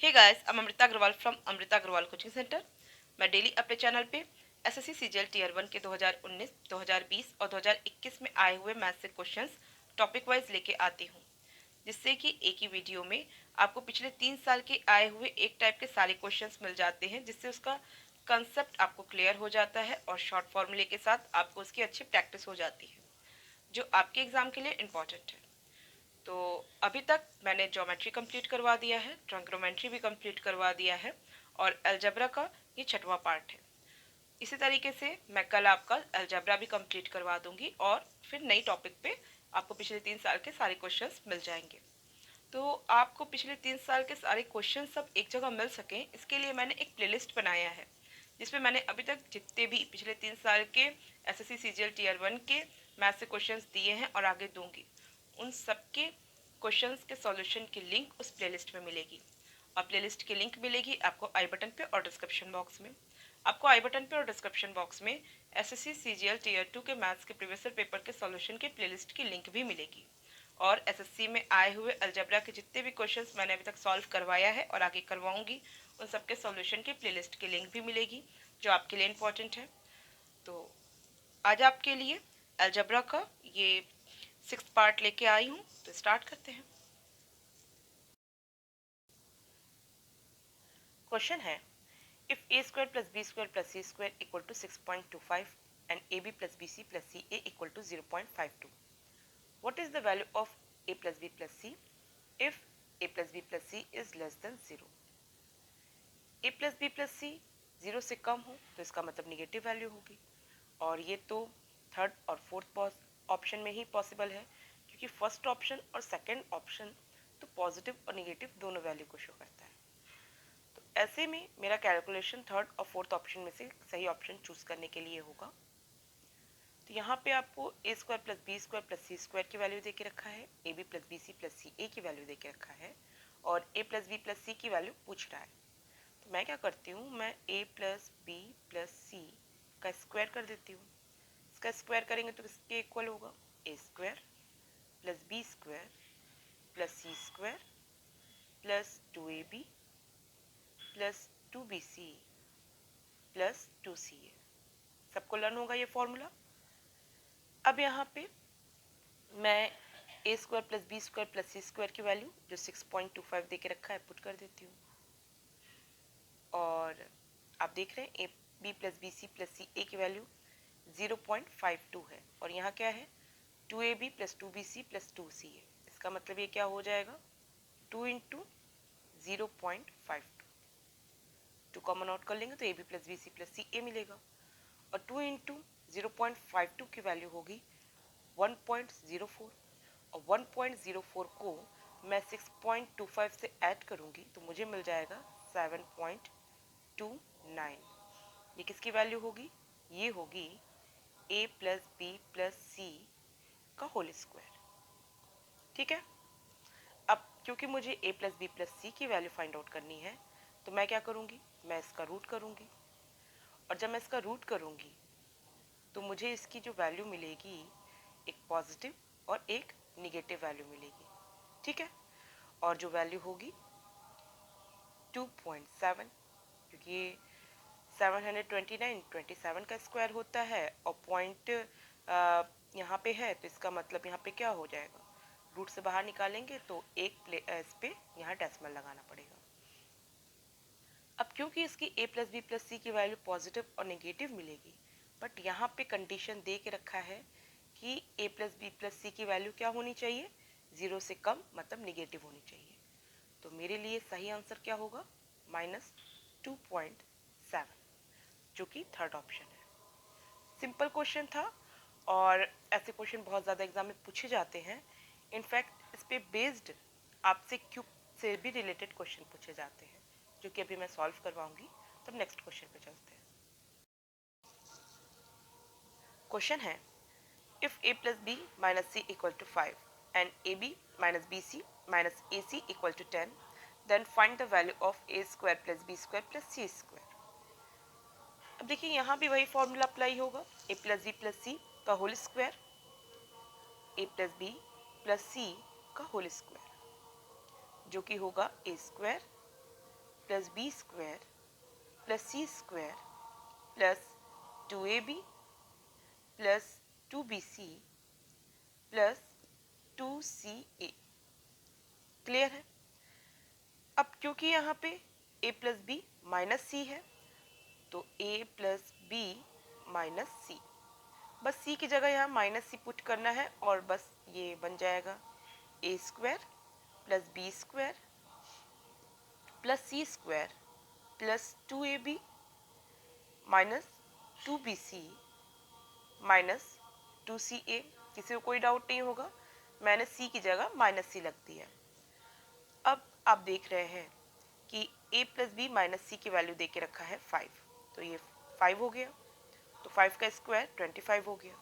Hey guys, I am Amrita Agarwal from Amrita Agarwal coaching centre. मैं daily अपने channel पे एसएससी सीजीएल टीयर 1 के 2019, 2020 और 2021 में आए हुए मैथ्स से क्वेश्चंस टॉपिक वाइज लेके आती हूँ, जिससे कि एक ही वीडियो में आपको पिछले 3 साल के आए हुए एक टाइप के सारे क्वेश्चंस मिल जाते हैं, जिससे उसका कंसेप्ट आपको क्लियर हो जाता है और शॉर्ट फॉर्मूले के साथ आपको उसकी अच्छी प्रैक्टिस हो जाती है, जो आपके एग्जाम के लिए इम्पॉर्टेंट है। तो अभी तक मैंने ज्योमेट्री कंप्लीट करवा दिया है, ट्रिग्नोमेट्री भी कंप्लीट करवा दिया है और अलजेब्रा का ये 6वां पार्ट है। इसी तरीके से मैं कल आपका अलजेब्रा भी कंप्लीट करवा दूंगी और फिर नई टॉपिक पे आपको पिछले 3 साल के सारे क्वेश्चंस मिल जाएंगे। तो आपको पिछले 3 साल के सारे क्वेश्चन सब एक जगह मिल सकें, इसके लिए मैंने एक प्लेलिस्ट बनाया है, जिसमें मैंने अभी तक जितने भी पिछले 3 साल के एसएससी सीजीएल टीयर 1 के मैथ से क्वेश्चंस दिए हैं और आगे दूंगी, उन सबके क्वेश्चंस के सॉल्यूशन की लिंक उस प्लेलिस्ट में मिलेगी। और प्लेलिस्ट की लिंक मिलेगी आपको आई बटन पे और डिस्क्रिप्शन बॉक्स में। आपको आई बटन पे और डिस्क्रिप्शन बॉक्स में एसएससी सीजीएल टीयर 2 के मैथ्स के प्रीवियस ईयर पेपर के सॉल्यूशन के प्लेलिस्ट की लिंक भी मिलेगी। और एसएससी में आए हुए अलजेब्रा के जितने भी क्वेश्चंस मैंने अभी तक सॉल्व करवाया है और आगे करवाऊंगी, उन सबके सॉल्यूशन की प्लेलिस्ट की लिंक भी मिलेगी, जो आपके लिए इम्पोर्टेंट है। तो आज आपके लिए अलजेब्रा का ये 6th पार्ट लेके आई हूँ, तो स्टार्ट करते हैं। क्वेश्चन है, if A square plus B square plus C square equal to 6.25 and A B plus B C plus C A equal to 0.52, what is the value of a plus b plus c if a plus b plus c is less than 0? a plus B plus सी 0 से कम हो तो इसका मतलब negative value होगी, और ये तो third और फोर्थ ऑप्शन में ही पॉसिबल है, क्योंकि फर्स्ट ऑप्शन और सेकंड ऑप्शन तो पॉजिटिव और निगेटिव दोनों वैल्यू को शो करता है। तो ऐसे में मेरा कैलकुलेशन थर्ड और फोर्थ ऑप्शन में से सही ऑप्शन चूज करने के लिए होगा। तो यहाँ पे आपको A square plus B square plus C square की वैल्यू दे के रखा है, A B plus B C plus C A की वैल्यू दे के रखा है, और ए प्लस बी प्लस सी की वैल्यू पूछ रहा है। तो मैं क्या करती हूँ, मैं ए प्लस बी प्लस सी का स्क्वायर कर देती हूँ। इसका स्क्वायर करेंगे तो किसके इक्वल होगा, A square plus B square plus C square plus 2ab plus 2bc plus 2ca। सबको लर्न होगा ये फॉर्मूला। अब यहाँ पे मैं A square plus B square plus C square की वैल्यू जो 6.25 दे के रखा है पुट कर देती हूँ, और आप देख रहे हैं A B plus B C plus C A की वैल्यू 0.52 है, और यहाँ क्या है 2ab plus 2bc plus 2ca। इसका मतलब ये क्या हो जाएगा, 2 इंटू 0.52, 2 कॉमन आउट कर लेंगे तो A B plus B C plus C A मिलेगा, और 2 इंटू 0.52 की वैल्यू होगी 1.04, और 1.04 को मैं 6.25 से ऐड करूंगी तो मुझे मिल जाएगा 7.29। ये किसकी वैल्यू होगी, ये होगी a प्लस बी प्लस सी का होल स्क्वायर। ठीक है। अब क्योंकि मुझे a प्लस बी प्लस सी की वैल्यू फाइंड आउट करनी है, तो मैं क्या करूंगी, मैं इसका रूट करूंगी, और जब मैं इसका रूट करूंगी तो मुझे इसकी जो वैल्यू मिलेगी एक पॉजिटिव और एक निगेटिव वैल्यू मिलेगी। ठीक है। और जो वैल्यू होगी 2.7, क्योंकि ये 729 27 का स्क्वायर होता है, और पॉइंट यहाँ पे है, तो इसका मतलब यहाँ पे क्या हो जाएगा, रूट से बाहर निकालेंगे तो एक इस पे यहाँ डेसिमल लगाना पड़ेगा। अब क्योंकि इसकी a प्लस बी प्लस सी की वैल्यू पॉजिटिव और नेगेटिव मिलेगी, बट यहाँ पे कंडीशन दे के रखा है कि a प्लस बी प्लस सी की वैल्यू क्या होनी चाहिए, 0 से कम, मतलब निगेटिव होनी चाहिए। तो मेरे लिए सही आंसर क्या होगा, -2.7, जो कि थर्ड ऑप्शन है। सिंपल क्वेश्चन था, और ऐसे क्वेश्चन बहुत ज़्यादा एग्जाम में पूछे जाते हैं। इनफैक्ट इस पे बेस्ड आपसे क्यूब से भी रिलेटेड क्वेश्चन पूछे जाते हैं, जो कि अभी मैं सॉल्व करवाऊंगी। तो नेक्स्ट क्वेश्चन पे चलते हैं। क्वेश्चन है, if a plus B minus C equal to 5 and A B minus B C minus A C equal to 10, then find the value of a square plus B square plus C square. अब देखिए यहाँ भी वही formula apply होगा, a plus B plus सी का whole square, a plus B plus सी का whole square, जो कि होगा a square plus B square plus C square plus 2ab plus 2bc plus 2ca। Clear है? अब क्योंकि यहाँ पे a plus B minus C है तो a plus B minus C, बस c की जगह यहाँ माइनस सी पुट करना है और बस ये बन जाएगा a square plus B square plus C square plus 2ab minus 2bc minus 2ca। किसी को कोई डाउट नहीं होगा, मैंने c की जगह माइनस सी लग दिया। अब आप देख रहे हैं कि a प्लस बी माइनस सी की वैल्यू दे के रखा है 5, तो ये 5 हो गया, तो 5 का स्क्वायर 25 हो गया।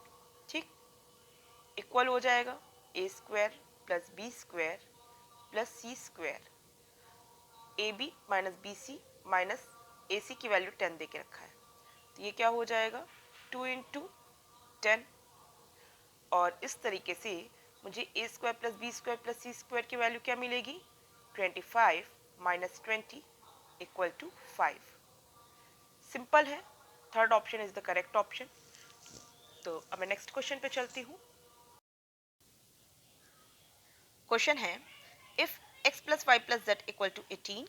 ठीक, इक्वल हो जाएगा a square plus B square plus C square, A B minus B C minus A C की वैल्यू 10 दे के रखा है, तो ये क्या हो जाएगा 2 इंटू 10। और इस तरीके से मुझे A square plus B square plus C square की वैल्यू क्या मिलेगी 25 माइनस 20 इक्वल टू 5। सिंपल है, third option is the correct option. तो अब मैं नेक्स्ट क्वेश्चन पे चलती हूँ। क्वेश्चन है if x plus Y plus Z equal to 18,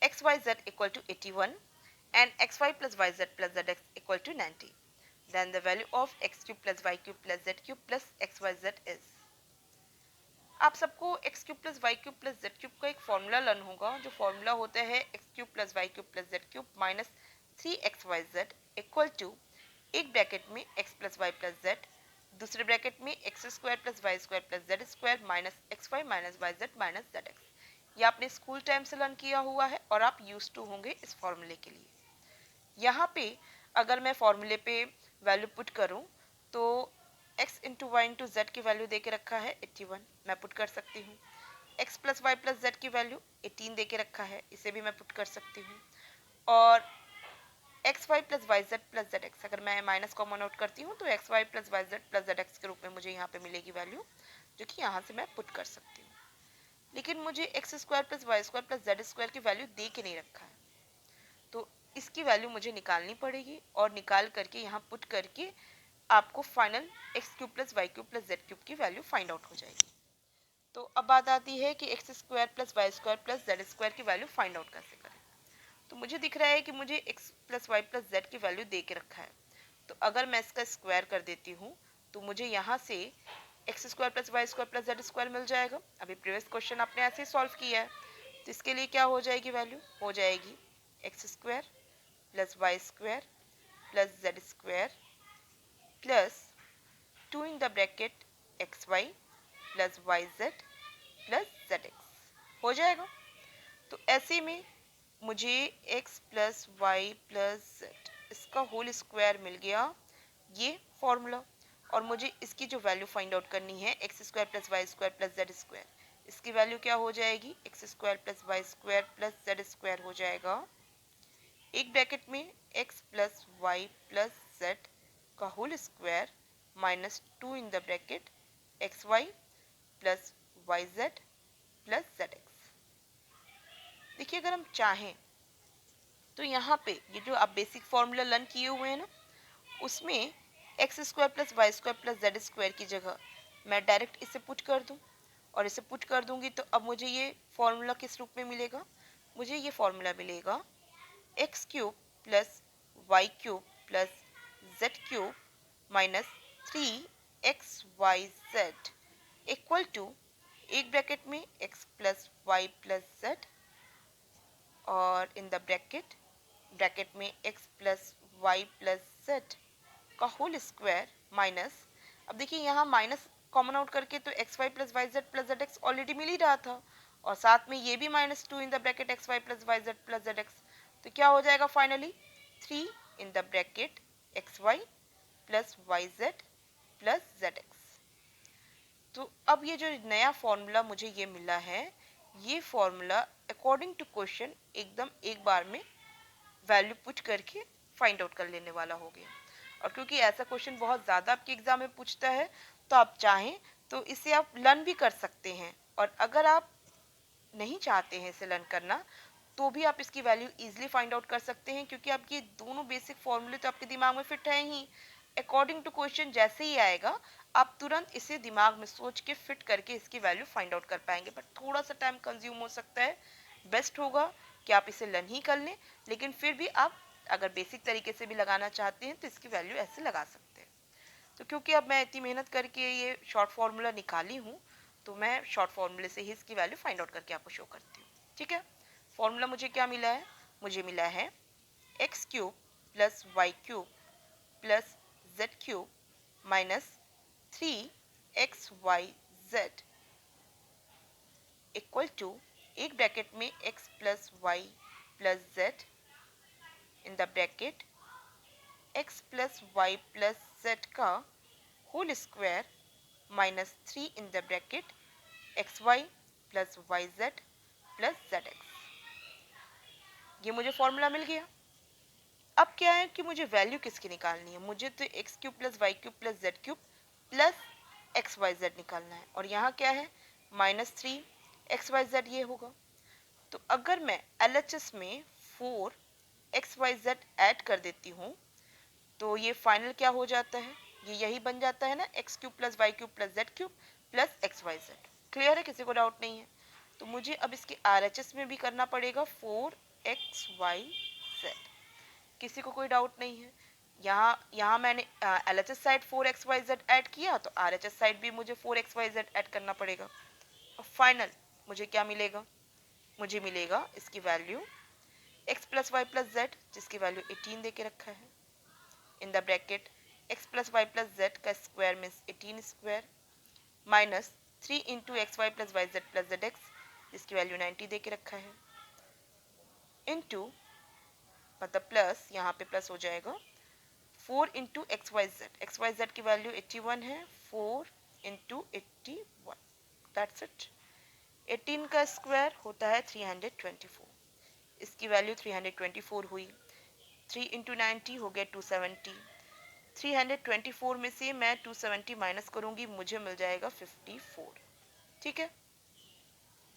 X Y Z equal to 81 and xy plus yz plus zx equal to 90, then the value of x cube plus y cube plus z cube plus xyz is। आप सबको x cube plus Y cube plus Z cube का एक formula learn होगा, जो formula होता है x cube plus Y cube plus Z cube minus 3xyz equal to एक bracket में x plus Y plus Z, दूसरे ब्रैकेट में x square plus Y square plus Z square minus x Y minus Y Z minus Z x. ये आपने school time से learn किया हुआ है और आप यूज टू होंगे इस फॉर्मूले के लिए। यहाँ पे अगर मैं फॉर्मूले पे वैल्यू पुट करूँ तो x into Y into Z की वैल्यू दे के रखा है 81, मैं पुट कर सकती हूँ। x plus Y plus Z की वैल्यू 18 दे के रखा है, इसे भी मैं पुट कर सकती हूँ। और X Y plus Y Z plus Z x, अगर मैं माइनस कॉमन आउट करती हूँ तो x Y plus Y Z plus Z X के रूप में मुझे यहाँ पे मिलेगी वैल्यू, जो कि यहाँ से मैं पुट कर सकती हूँ। लेकिन मुझे X square plus Y square plus Z square की वैल्यू दे के नहीं रखा है, तो इसकी वैल्यू मुझे निकालनी पड़ेगी और निकाल करके यहाँ पुट करके आपको final X cube plus Y cube plus Z cube की वैल्यू फाइंड आउट हो जाएगी। तो अब बात आती है कि X square plus Y square plus Z square की वैल्यू फाइंड आउट कैसे करें। तो मुझे दिख रहा है कि मुझे x plus Y plus Z की वैल्यू दे के रखा है, तो अगर मैं इसका स्क्वायर कर देती हूँ तो मुझे यहाँ से X square plus Y square plus Z square मिल जाएगा। अभी प्रीवियस क्वेश्चन आपने ऐसे ही सॉल्व किया है, तो इसके लिए क्या हो जाएगी वैल्यू, हो जाएगी x square plus Y square plus Z square plus 2 in the bracket x Y plus Y Z plus Z x हो जाएगा। तो ऐसे में मुझे x plus Y plus z इसका होल स्क्वायर मिल गया, ये फॉर्मूला। और मुझे इसकी जो वैल्यू फाइंड आउट करनी है x square plus Y square plus Z square, इसकी वैल्यू क्या हो जाएगी x square plus Y square plus Z square हो जाएगा एक ब्रैकेट में x plus Y plus z का whole square minus 2 in the bracket x Y plus Y Z plus Z x. देखिए अगर हम चाहें तो यहाँ पे ये जो आप बेसिक फॉर्मूला लर्न किए हुए हैं ना, उसमें x square plus Y square plus Z square की जगह मैं डायरेक्ट इसे पुट कर दूँ, और इसे पुट कर दूंगी तो अब मुझे ये फॉर्मूला किस रूप में मिलेगा, मुझे ये फॉर्मूला मिलेगा x cube plus Y cube plus Z cube minus 3xyz equal to एक ब्रैकेट में x plus Y plus z और इन द ब्रैकेट में x plus Y plus z का होल स्क्वायर माइनस, अब देखिए यहाँ माइनस कॉमन आउट करके तो x Y plus Y Z plus Z x already मिल ही रहा था, और साथ में ये भी minus 2 in the bracket x Y plus Y Z plus Z x, तो क्या हो जाएगा finally 3 in the bracket x Y plus Y Z plus Z x. तो अब ये जो नया फॉर्मूला मुझे ये मिला है, ये फॉर्मूला अकॉर्डिंग टू क्वेश्चन एकदम एक बार में वैल्यू पुट करके फाइंड आउट कर लेने वाला हो गया। और क्योंकि ऐसा क्वेश्चन बहुत ज़्यादा आपके एग्जाम में पूछता है, तो आप चाहें तो इसे आप लर्न भी कर सकते हैं, और अगर आप नहीं चाहते हैं इसे लर्न करना तो भी आप इसकी वैल्यू इजीली फाइंड आउट कर सकते हैं, क्योंकि आप ये दोनों बेसिक फॉर्मूले तो आपके दिमाग में फिट है ही। अकॉर्डिंग टू क्वेश्चन जैसे ही आएगा आप तुरंत इसे दिमाग में सोच के फिट करके इसकी वैल्यू फाइंड आउट कर पाएंगे, बट थोड़ा सा टाइम कंज्यूम हो सकता है। बेस्ट होगा कि आप इसे लर्न ही कर लें, लेकिन फिर भी आप अगर बेसिक तरीके से भी लगाना चाहते हैं तो इसकी वैल्यू ऐसे लगा सकते हैं। तो क्योंकि अब मैं इतनी मेहनत करके ये शॉर्ट फार्मूला निकाली हूँ, तो मैं शॉर्ट फार्मूले से ही इसकी वैल्यू फाइंड आउट करके आपको शो करती हूँ। ठीक है, फॉर्मूला मुझे क्या मिला है? मुझे मिला है x cube plus Y cube plus Z cube minus 3xyz equal to, एक ब्रैकेट में x plus Y plus z in the bracket x plus Y plus z का whole square minus 3 in the bracket x Y plus Y Z plus Z x. ये मुझे formula मिल गया। अब क्या है कि मुझे वैल्यू किसकी निकालनी है? मुझे तो x cube plus Y cube plus Z cube plus x Y z निकालना है, और यहाँ क्या है? -3 XYZ ये होगा। तो अगर मैं LHS में 4 XYZ ऐड कर देती हूँ तो ये फाइनल क्या हो जाता है? ये यही बन जाता है ना, x cube plus Y cube plus Z cube plus XYZ। Clear है? किसी को डाउट नहीं है? तो मुझे अब इसके RHS में भी करना पड़ेगा 4XYZ। किसी को कोई डाउट नहीं है? यहाँ मैंने LHS साइड 4XYZ ऐड किया, तो RHS साइड भी मुझे 4XYZ ऐड करना पड़ेगा। और फाइनल मुझे क्या मिलेगा? मुझे मिलेगा इसकी value x plus Y plus z, जिसकी वैल्यू 18 दे के रखा है, in the bracket x plus Y plus z का square means 18 square minus 3 into x Y plus Y Z plus Z x, जिसकी वैल्यू 90 दे के रखा है, इंटू मतलब प्लस, यहाँ पे प्लस हो जाएगा 4 इंटू एक्स वाई जेड की वैल्यू 81 है, 4 इंटू 81, दैट्स इट। 18 का स्क्वायर होता है 324, इसकी वैल्यू 324 हुई। 3 इंटू 90 हो गया 270। 324 में से मैं 270 माइनस करूंगी, मुझे मिल जाएगा 54। ठीक है,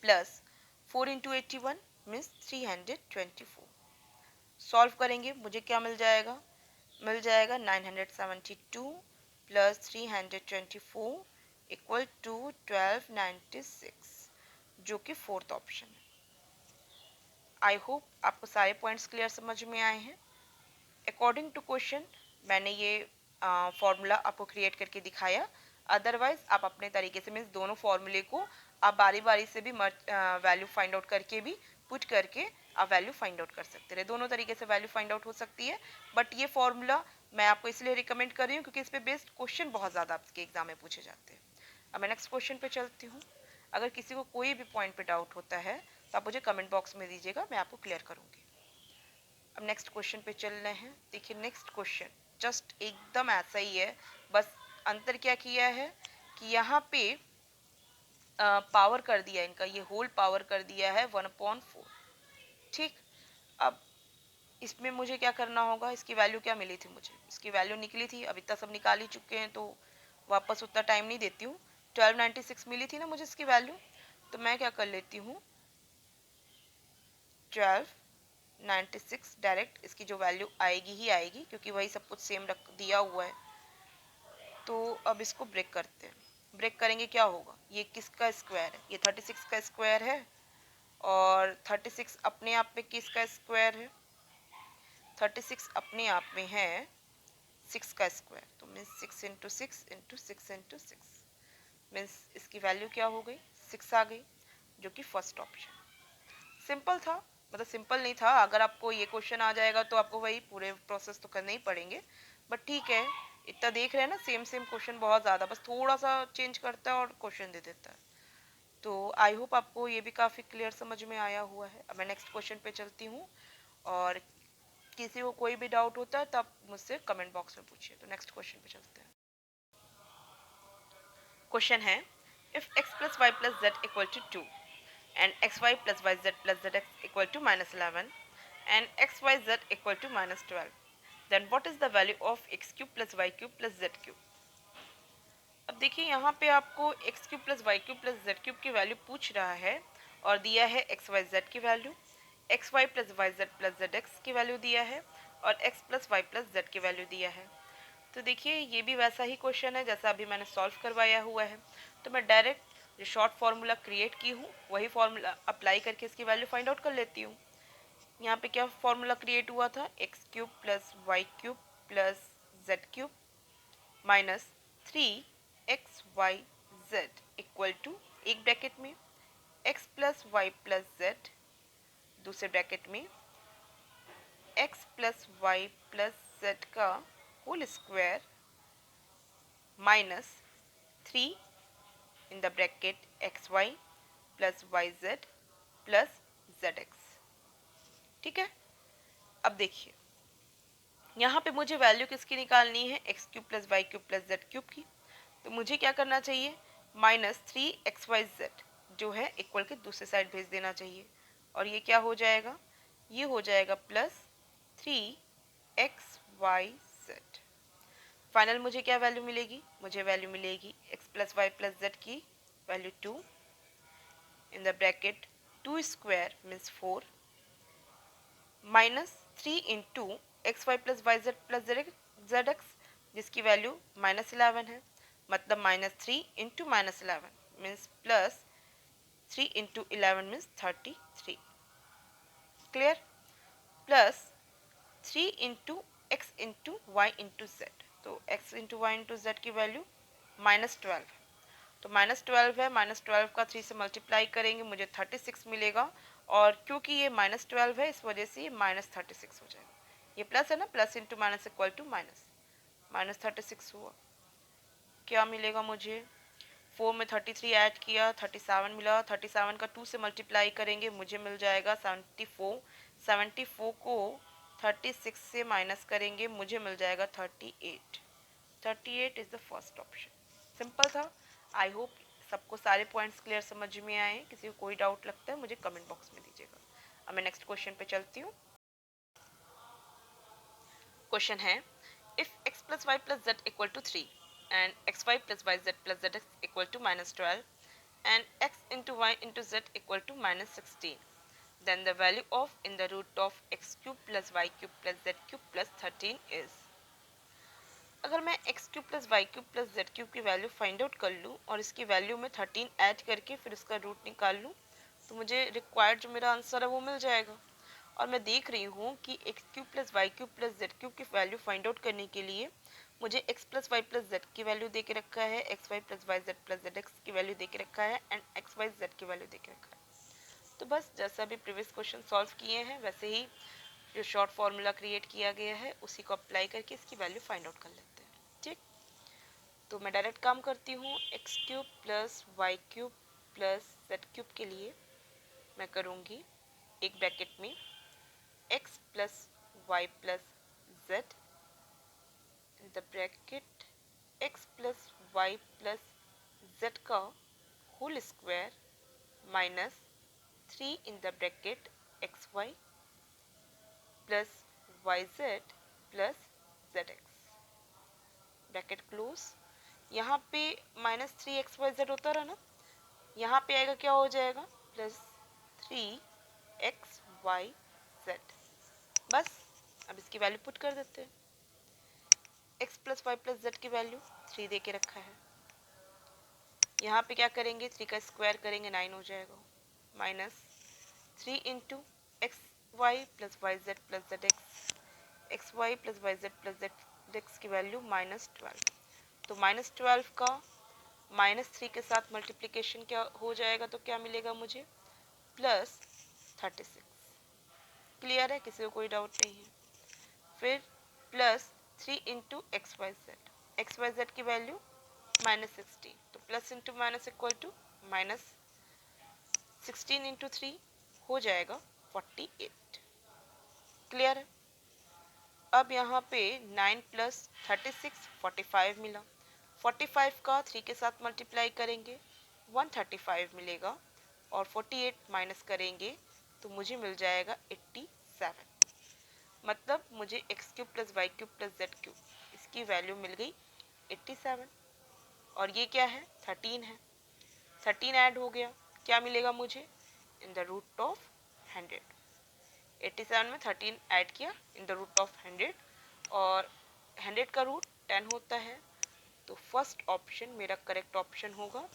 प्लस 4 इंटू 81 मीन्स 324। सॉल्व करेंगे, मुझे क्या मिल जाएगा? मिल जाएगा 972 प्लस 324 इक्वल टू 1296, जो कि फोर्थ ऑप्शन है। आई होप आपको सारे पॉइंट्स क्लियर समझ में आए हैं। अकॉर्डिंग टू क्वेश्चन मैंने ये फॉर्मूला आपको क्रिएट करके दिखाया। अदरवाइज आप अपने तरीके से, मीन्स दोनों फॉर्मूले को आप बारी बारी से भी वैल्यू फाइंड आउट करके भी पुट करके आप वैल्यू फाइंड आउट कर सकते हैं। दोनों तरीके से वैल्यू फाइंड आउट हो सकती है, बट ये फॉर्मूला मैं आपको इसलिए रिकमेंड कर रही हूँ क्योंकि इस पे बेस्ड क्वेश्चन बहुत ज़्यादा आपके एग्जाम में पूछे जाते हैं। अब मैं नेक्स्ट क्वेश्चन पे चलती हूँ। अगर किसी को कोई भी पॉइंट पे डाउट होता है तो आप मुझे कमेंट बॉक्स में दीजिएगा, मैं आपको क्लियर करूँगी। अब नेक्स्ट क्वेश्चन पे चल रहे हैं। देखिए नेक्स्ट क्वेश्चन जस्ट एकदम ऐसा ही है, बस अंतर क्या किया है कि यहाँ पे पावर कर दिया इनका, ये होल पावर कर दिया है 1/4। ठीक, अब इसमें मुझे क्या करना होगा? इसकी वैल्यू क्या मिली थी मुझे? इसकी वैल्यू निकली थी, अब इतना सब निकाल ही चुके हैं तो वापस उतना टाइम नहीं देती हूँ। 1296 मिली थी ना मुझे इसकी वैल्यू, तो मैं क्या कर लेती हूँ, 1296 डायरेक्ट इसकी जो वैल्यू आएगी ही आएगी, क्योंकि वही सब कुछ सेम रख दिया हुआ है। तो अब इसको ब्रेक करते हैं। ब्रेक करेंगे, क्या होगा? ये किसका स्क्वायर है? ये 36 का स्क्वायर है, और 36 अपने आप में किसका स्क्वायर है? 36 अपने आप में है 6 का स्क्वायर, तो means 6 into 6 into 6 into 6 means इसकी वैल्यू क्या हो गई? 6 आ गई, जो कि फर्स्ट ऑप्शन। सिंपल था, मतलब सिंपल नहीं था, अगर आपको ये क्वेश्चन आ जाएगा तो आपको वही पूरे प्रोसेस तो करने ही पड़ेंगे, बट ठीक है, इतना देख रहे हैं ना, सेम सेम क्वेश्चन बहुत ज़्यादा, बस थोड़ा सा चेंज करता है और क्वेश्चन दे देता है। तो आई होप आपको ये भी काफ़ी क्लियर समझ में आया हुआ है। अब मैं नेक्स्ट क्वेश्चन पे चलती हूँ, और किसी को कोई भी डाउट होता है तो आप मुझसे कमेंट बॉक्स में पूछिए। तो नेक्स्ट क्वेश्चन पे चलते हैं। क्वेश्चन है, if x plus Y plus Z equal to 2 and xy plus yz plus zx equal to -11 and xyz equal to -12, then what is the value of x cube plus y cube plus z cube? अब देखिए यहाँ पे आपको x cube plus Y cube plus Z cube की value पूछ रहा है और दिया है एक्स वाई जेड की value. X Y plus Y Z plus Z x की वैल्यू दिया है और x plus Y plus Z की वैल्यू दिया है। तो देखिए ये भी वैसा ही क्वेश्चन है जैसा अभी मैंने सॉल्व करवाया हुआ है। तो मैं डायरेक्ट जो शॉर्ट फार्मूला क्रिएट की हूँ वही फार्मूला अप्लाई करके इसकी वैल्यू फाइंड आउट कर लेती हूँ। यहाँ पे क्या फार्मूला क्रिएट हुआ था, x cube plus Y cube plus Z cube minus 3xyz equal to एक ब्रैकेट में x plus Y plus Z, दूसरे ब्रैकेट में x plus Y plus z का whole square minus 3 in the bracket x Y plus Y Z plus Z x. ठीक है, अब देखिए यहाँ पे मुझे वैल्यू किसकी निकालनी है, x cube plus Y cube plus Z cube की। तो मुझे क्या करना चाहिए, माइनस 3xyz जो है इक्वल के दूसरे साइड भेज देना चाहिए और ये क्या हो जाएगा, ये हो जाएगा प्लस 3xyz। फाइनल मुझे क्या वैल्यू मिलेगी, मुझे वैल्यू मिलेगी x plus Y plus Z की value 2 in the bracket 2 square means 4 minus 3 into x Y plus Y z x जिसकी वैल्यू -11 है, मतलब -3 into -11 means plus 3 into 11 means 33। Clear, plus 3 into x into Y into z, तो x into Y into Z की value -12, तो -12 है, -12 का 3 से multiply करेंगे मुझे 36 मिलेगा और क्योंकि ये -12 है इस वजह से ये -36 हो जाएगा। ये प्लस है ना, plus into minus equal to minus, -36 हुआ। क्या मिलेगा मुझे, 4 में 33 ऐड किया 37 मिला, 37 का 2 से मल्टीप्लाई करेंगे मुझे मिल जाएगा 74, 74 को 36 से माइनस करेंगे मुझे मिल जाएगा 38। 38 is the first option. Simple था। आई होप सबको सारे पॉइंट्स क्लियर समझ में आए। किसी को कोई डाउट लगता है मुझे कमेंट बॉक्स में दीजिएगा। अब मैं नेक्स्ट क्वेश्चन पे चलती हूँ। क्वेश्चन है, if x plus Y plus Z equal to 3 and x Y plus Y Z plus Z x equal to -12 and x into y into z equal to -16, then the value of in the root of x cube plus y cube plus z cube plus 13 is। अगर मैं x cube plus Y cube plus Z cube की value find out कर लूँ और इसकी value में 13 add करके फिर इसका रूट निकाल लूँ तो मुझे रिक्वायर्ड जो मेरा आंसर है वो मिल जाएगा। और मैं देख रही हूँ कि x cube plus Y cube plus Z cube की वैल्यू फाइंड आउट करने के लिए मुझे x plus Y plus Z की वैल्यू दे के रखा है, x Y plus Y Z plus Z x की वैल्यू दे के रखा है एंड एक्स वाई जेड की वैल्यू दे के रखा है। तो बस जैसा अभी प्रीवियस क्वेश्चन सॉल्व किए हैं वैसे ही जो शॉर्ट फार्मूला क्रिएट किया गया है उसी को अप्लाई करके इसकी वैल्यू फाइंड आउट कर लेते हैं। ठीक, तो मैं डायरेक्ट काम करती हूँ। X cube plus Y cube plus Z cube के लिए मैं करूँगी एक ब्रैकेट में x plus Y plus z in the bracket x plus Y plus z का whole square minus 3 in the bracket x Y plus Y Z plus Z x, bracket close. यहाँ पे -3xyz होता रहा ना, यहाँ पे आएगा क्या हो जाएगा +3xyz। बस अब इसकी वैल्यू पुट कर देते हैं। x plus Y plus Z की वैल्यू 3 दे के रखा है, यहाँ पे क्या करेंगे 3 का स्क्वायर करेंगे 9 हो जाएगा, minus 3 into x Y plus Y Z plus Z x, x Y plus Y Z plus Z x की वैल्यू -12, तो -12 का -3 के साथ मल्टीप्लिकेशन क्या हो जाएगा तो क्या मिलेगा मुझे +36। क्लियर है, किसी को कोई डाउट नहीं है। फिर +3 इंटू एक्स वाई जेड की वैल्यू -16, तो plus into minus equal to -16 into 3 हो जाएगा 48। क्लियर है। अब यहाँ पे 9 प्लस 36 45 मिला, 45 का 3 के साथ मल्टीप्लाई करेंगे 135 मिलेगा और 48 माइनस करेंगे तो मुझे मिल जाएगा 87, मतलब मुझे x cube plus Y cube plus Z cube इसकी वैल्यू मिल गई 87 और ये क्या है 13 है, 13 ऐड हो गया क्या मिलेगा मुझे इन द रूट ऑफ 100। 87 में 13 ऐड किया इन द रूट ऑफ 100 और 100 का रूट 10 होता है, तो फर्स्ट ऑप्शन मेरा करेक्ट ऑप्शन होगा।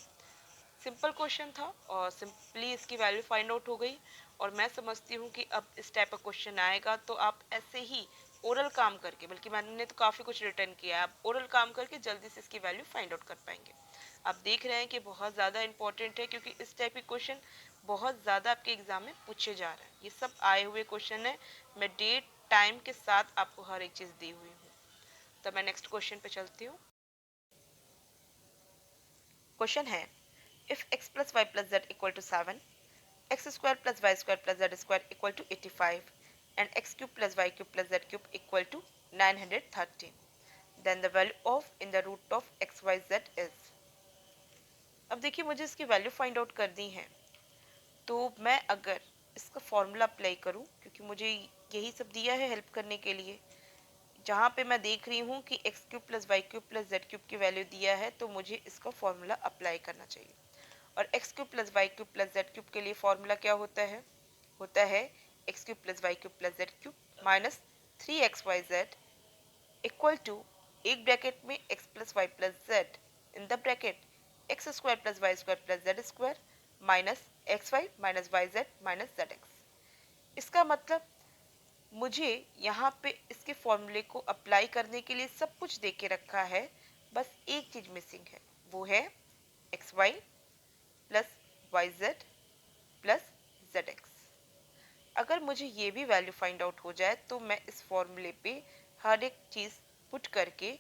सिंपल क्वेश्चन था और सिंपली इसकी वैल्यू फाइंड आउट हो गई। और मैं समझती हूँ कि अब इस टाइप का क्वेश्चन आएगा तो आप ऐसे ही ओरल काम करके, बल्कि मैंने तो काफ़ी कुछ रिटर्न किया है, आप ओरल काम करके जल्दी से इसकी वैल्यू फाइंड आउट कर पाएंगे। आप देख रहे हैं कि बहुत ज़्यादा इंपॉर्टेंट है, क्योंकि इस टाइप के क्वेश्चन बहुत ज़्यादा आपके एग्जाम में पूछे जा रहे हैं। ये सब आए हुए क्वेश्चन है, मैं डेट टाइम के साथ आपको हर एक चीज़ दी हुई हूँ। तो मैं नेक्स्ट क्वेश्चन पे चलती हूँ। क्वेश्चन है, if x plus y plus z equal to 7, x square plus y square plus z square equal to 85 and x cube plus y cube plus z cube equal to 913, then the value of in the root of x y z is। अब देखिए मुझे इसकी value find out करनी है, तो मैं अगर इसका फॉर्मूला अप्लाई करूं, क्योंकि मुझे यही सब दिया है हेल्प करने के लिए, जहाँ पे मैं देख रही हूँ कि x cube plus Y cube plus Z cube की वैल्यू दिया है, तो मुझे इसका फॉर्मूला अप्लाई करना चाहिए। और x cube plus Y cube plus Z cube के लिए फॉर्मूला क्या होता है x cube plus Y cube plus Z cube minus 3xyz equal to एक ब्रैकेट में x plus Y plus z in the bracket x square plus Y square plus Z square minus x Y minus Y Z minus Z x. इसका मतलब मुझे यहाँ पे इसके फॉर्मूले को अप्लाई करने के लिए सब कुछ दे के रखा है, बस एक चीज मिसिंग है, वो है x Y plus Y Z plus Z x. अगर मुझे ये भी वैल्यू फाइंड आउट हो जाए तो मैं इस फॉर्मूले पे हर एक चीज़ पुट करके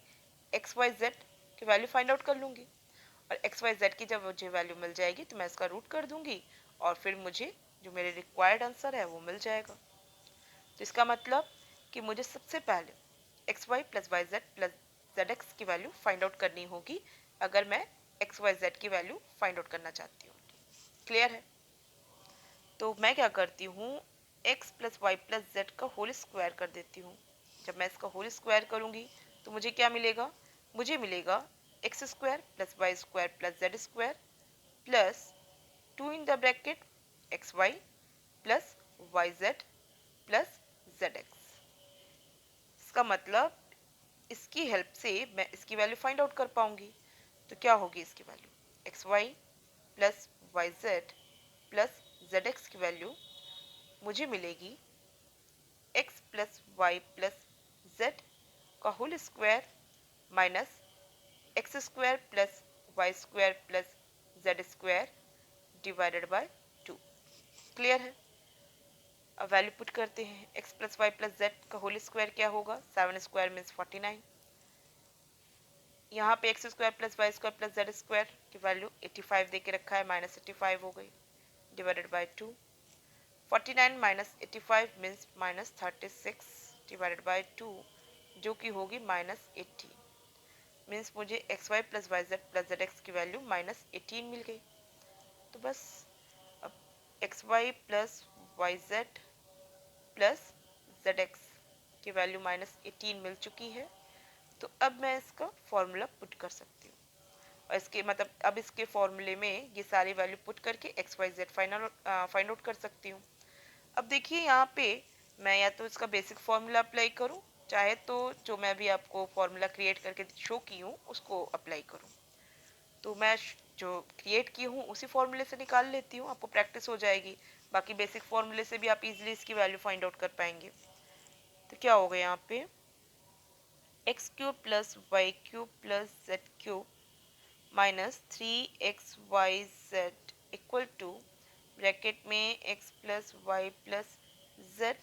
एक्स वाई जेड की वैल्यू फाइंड आउट कर लूँगी। और एक्स वाई जेड की जब मुझे वैल्यू मिल जाएगी तो मैं इसका रूट कर दूंगी और फिर मुझे जो मेरे रिक्वायर्ड आंसर है वो मिल जाएगा। तो इसका मतलब कि मुझे सबसे पहले x Y plus Y Z plus Z x की वैल्यू फाइंड आउट करनी होगी, अगर मैं एक्स वाई जेड की वैल्यू फाइंड आउट करना चाहती हूँ। क्लियर है? तो मैं क्या करती हूँ, x plus Y plus z का होल स्क्वायर कर देती हूँ। जब मैं इसका होल स्क्वायर करूँगी तो मुझे क्या मिलेगा, मुझे मिलेगा x square plus Y square plus Z square plus 2 in the bracket x Y plus Y Z plus Z x. इसका मतलब इसकी हेल्प से मैं इसकी वैल्यू फाइंड आउट कर पाऊंगी। तो क्या होगी इसकी value, x Y plus Y Z plus Z x की वैल्यू मुझे मिलेगी x plus Y plus z का whole square minus x square plus Y square plus Z square divided by 2। Clear है? अब वैल्यू पुट करते हैं, x plus Y plus z का whole square क्या होगा, 7 स्क्वायर मीन्स 49। यहाँ पे x square plus Y square plus Z square की वैल्यू 85 दे के रखा है, माइनस 85 हो गई divided by 2। 49 minus 85 means minus 36 divided by 2, जो कि होगी माइनस 18। मीन्स मुझे x Y plus Y Z plus Z x की वैल्यू माइनस 18 मिल गई। तो बस अब x Y plus Y Z plus Z x की वैल्यू माइनस 18 मिल चुकी है। तो अब मैं इसका फॉर्मूला पुट कर सकती हूँ, और इसके मतलब अब इसके फॉर्मूले में ये सारी वैल्यू पुट करके x Y z find out कर सकती हूँ। अब देखिए यहाँ पे मैं या तो इसका बेसिक फॉर्मूला अप्लाई करूँ, चाहे तो जो मैं भी आपको फॉर्मूला क्रिएट करके शो की हूँ उसको अप्लाई करूँ। तो मैं जो क्रिएट की हूँ उसी फॉर्मूले से निकाल लेती हूँ, आपको प्रैक्टिस हो जाएगी। बाकी बेसिक फॉर्मूले से भी आप इजीली इसकी वैल्यू फाइंड आउट कर पाएंगे। तो क्या होगा यहाँ पे, x cube plus Y cube plus Z cube minus 3xyz equal to bracket में x plus Y plus z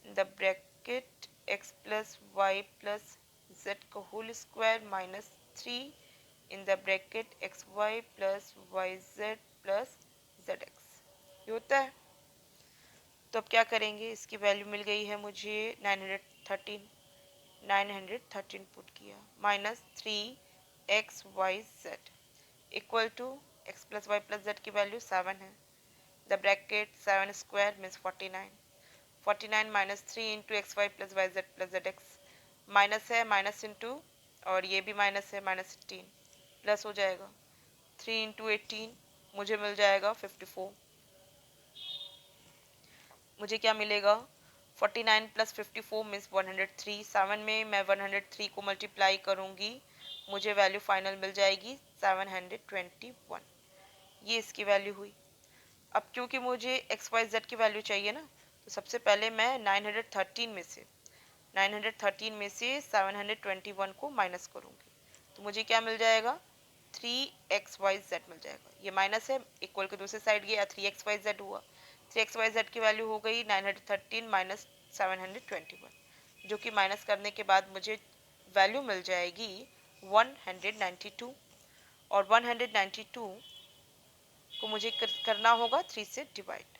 the bracket x plus Y plus z का whole square minus 3 in the bracket x Y plus Y Z plus Z x. ये होता है। तो अब क्या करेंगे, इसकी वैल्यू मिल गई है मुझे 913 पुट किया minus 3xyz equal to x plus Y plus Z की वैल्यू 7 है, the bracket 7 square means 49। 49 minus 3 into x Y plus Z x, minus है माइनस इंटू और ये भी माइनस है माइनस 18 प्लस हो जाएगा 3 इंटू 18 मुझे मिल जाएगा 54। मुझे क्या मिलेगा, 49 प्लस 54 मीन्स 103। 7 में मैं 103 को मल्टीप्लाई करूँगी, मुझे वैल्यू फाइनल मिल जाएगी 721। ये इसकी वैल्यू हुई। अब क्योंकि मुझे एक्स वाई जेड की वैल्यू चाहिए ना, तो सबसे पहले मैं 913 में से 721 को माइनस करूँगी, तो मुझे क्या मिल जाएगा, 3xyz मिल जाएगा। ये माइनस है, इक्वल के दूसरे साइड गया, 3xyz हुआ। 3xyz की वैल्यू हो गई 913 माइनस 721, जो कि माइनस करने के बाद मुझे वैल्यू मिल जाएगी 192। और 192 को मुझे करना होगा 3 से डिवाइड,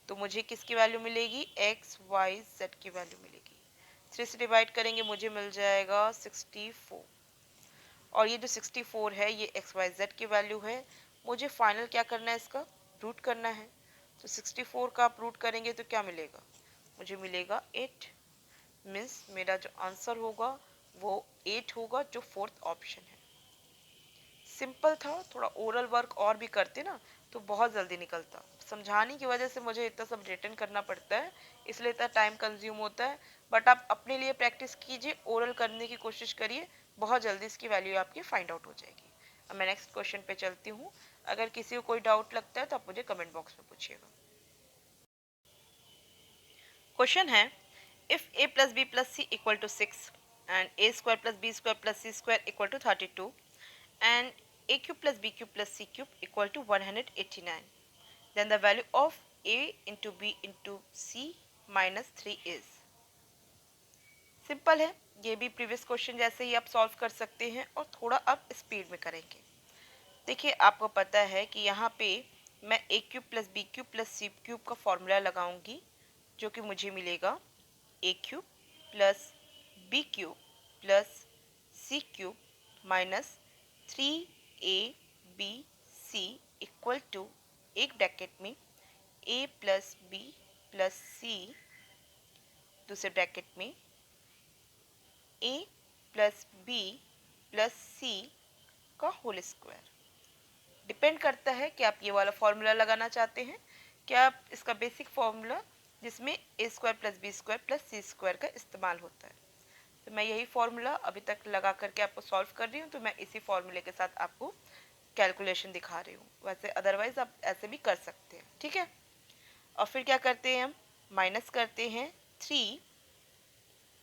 तो मुझे किसकी वैल्यू मिलेगी, एक्स वाई जेड की वैल्यू मिलेगी। 3 से डिवाइड करेंगे मुझे मिल जाएगा 64, और ये जो 64 है ये एक्स वाई जेड की वैल्यू है। मुझे फाइनल क्या करना है, इसका रूट करना है। तो 64 का आप रूट करेंगे तो क्या मिलेगा, मुझे मिलेगा 8। मीन्स मेरा जो आंसर होगा वो 8 होगा, जो फोर्थ ऑप्शन है। सिंपल था, थोड़ा ओरल वर्क और भी करते ना तो बहुत जल्दी निकलता। समझाने की वजह से मुझे इतना सब रिटर्न करना पड़ता है, इसलिए इतना टाइम कंज्यूम होता है। बट आप अपने लिए प्रैक्टिस कीजिए, ओरल करने की कोशिश करिए, बहुत जल्दी इसकी वैल्यू आपकी फाइंड आउट हो जाएगी। अब मैं नेक्स्ट क्वेश्चन पे चलती हूँ। अगर किसी को कोई डाउट लगता है तो आप मुझे कमेंट बॉक्स में पूछिएगा। क्वेश्चन है, if a plus B plus c equal to 6 and a square plus B square plus C square equal to 32 and a cube plus b cube plus c cube equal to 189, then the value of a into b into c minus 3 is। Simple है, ये भी previous question जैसे ही आप solve कर सकते हैं और थोड़ा अब स्पीड में करेंगे। देखिए आपको पता है कि यहाँ पे मैं a cube plus b cube plus c cube का फॉर्मूला लगाऊंगी, जो कि मुझे मिलेगा a cube plus b cube plus c cube minus 3abc equal to एक ब्रैकेट में a plus B plus c, दूसरे ब्रैकेट में a प्लस बी प्लस सी का होल स्क्वायर। डिपेंड करता है कि आप ये वाला फॉर्मूला लगाना चाहते हैं क्या, आप इसका बेसिक फॉर्मूला जिसमें a square plus B square plus C square का इस्तेमाल होता है। तो मैं यही फॉर्मूला अभी तक लगा करके आपको सॉल्व कर रही हूँ, तो मैं इसी फॉर्मूले के साथ आपको कैलकुलेशन दिखा रही हूँ। वैसे अदरवाइज आप ऐसे भी कर सकते हैं, ठीक है। और फिर क्या करते हैं, हम माइनस करते हैं 3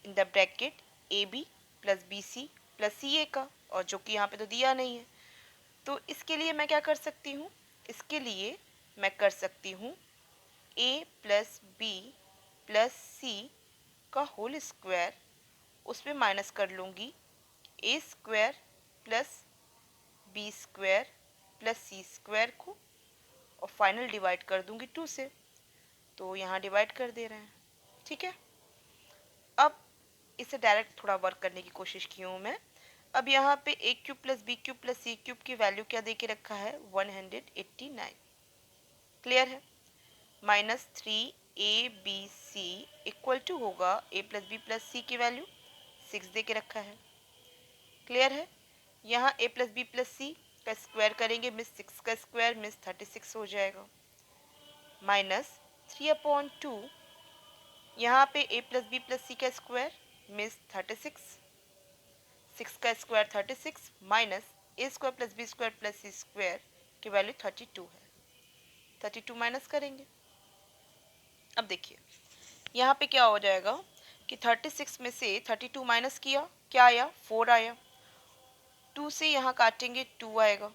in the bracket a B plus B C plus C a का, और जो कि यहाँ पे तो दिया नहीं है। तो इसके लिए मैं क्या कर सकती हूँ, इसके लिए मैं कर सकती हूँ a प्लस बी प्लस सी का होल स्क्वायर, उसमें माइनस कर लूँगी a square plus B square plus C square को, और फाइनल डिवाइड कर दूँगी 2 से। तो यहाँ डिवाइड कर दे रहे हैं, ठीक है। अब इसे डायरेक्ट थोड़ा वर्क करने की कोशिश की हूँ मैं। अब यहाँ पे a cube plus b cube plus c cube की वैल्यू क्या दे के रखा है, 189। क्लियर है। माइनस 3abc इक्वल टू होगा a प्लस बी प्लस सी की वैल्यू 6 दे के रखा है। क्लियर है। यहाँ a प्लस बी प्लस सी का स्क्वायर करेंगे मिस 6 का स्क्वायर मिस 36 हो जाएगा, माइनस 3/2, यहाँ पे a प्लस बी प्लस सी का स्क्वायर मिस 36, 6 का square 36 minus a square plus B square plus C square की वैल्यू 32 है। 32 माइनस करेंगे। अब देखिए यहाँ पे क्या हो जाएगा कि 36 में से 32 माइनस किया, क्या आया, 4 आया। 2 से यहाँ काटेंगे 2 आएगा,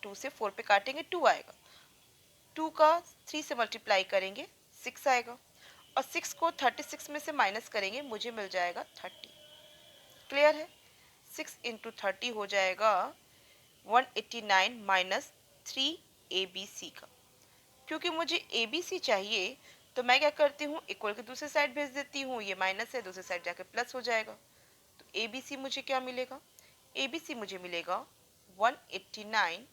2 से 4 पे काटेंगे 2 आएगा। 2 का 3 से मल्टीप्लाई करेंगे 6 आएगा, और 6 को 36 में से माइनस करेंगे मुझे मिल जाएगा 30। क्लियर है। 6 इंटू 30 हो जाएगा 189 माइनस 3abc का। क्योंकि मुझे abc चाहिए तो मैं क्या करती हूँ, इक्वल के दूसरे साइड भेज देती हूँ, ये माइनस है दूसरे साइड जाके प्लस हो जाएगा। तो abc मुझे क्या मिलेगा, abc मुझे मिलेगा 189